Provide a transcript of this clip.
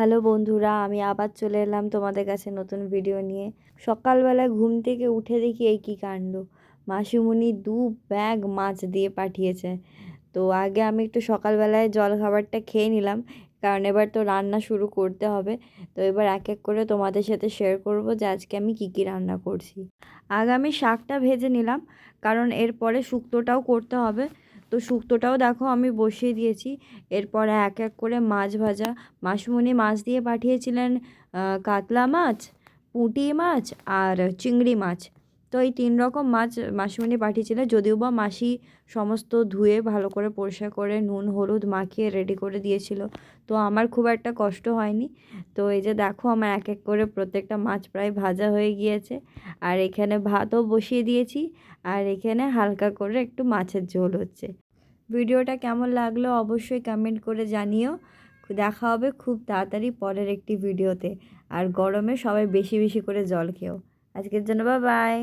Hello বন্ধুরা, আমি আবার চলে এলাম তোমাদের কাছে নতুন ভিডিও নিয়ে। সকালবেলায় ঘুম থেকে উঠে দেখি এই কী কাণ্ড! মাসিমণি 2 ব্যাগ মাছ দিয়ে পাঠিয়েছে। তো আগে আমি একটু সকালবেলায় জলখাবারটা খেয়ে নিলাম, কারণ এবার তো রান্না শুরু করতে হবে। তো এবার এক এক করে তোমাদের সাথে শেয়ার করব যে আজকে আমি কী কী রান্না করছি। আগে আমি শাকটা ভেজে নিলাম, কারণ এরপরে শুক্তোটাও করতে হবে। তো শুক্তোটাও দেখো আমি বসিয়ে দিয়েছি। এরপরে এক এক করে মাছ ভাজা। মাসিমণি মাছ দিয়ে পাঠিয়েছিলেন কাতলা মাছ, পুঁটি মাছ আর চিংড়ি মাছ। তো এই 3 রকম মাছ মাসিমণি পাঠিয়েছিলেন, যদিও বা মাসি সমস্ত ধুয়ে ভালো করে পরিষ্কার করে নুন হলুদ মাখিয়ে রেডি করে দিয়েছিল। তো আমার খুব একটা কষ্ট হয়নি। তো এই যে দেখো আমার এক এক করে প্রত্যেকটা মাছ প্রায় ভাজা হয়ে গিয়েছে। আর এখানে ভাতও বসিয়ে দিয়েছি, আর এখানে হালকা করে একটু মাছের ঝোল হচ্ছে। ভিডিওটা কেমন লাগলো অবশ্যই কমেন্ট করে জানিও। দেখা হবে খুব তাড়াতাড়ি পরের একটি ভিডিওতে। আর গরমে সবাই বেশি বেশি করে জল খেও। আজকের জন্য বাই বাই।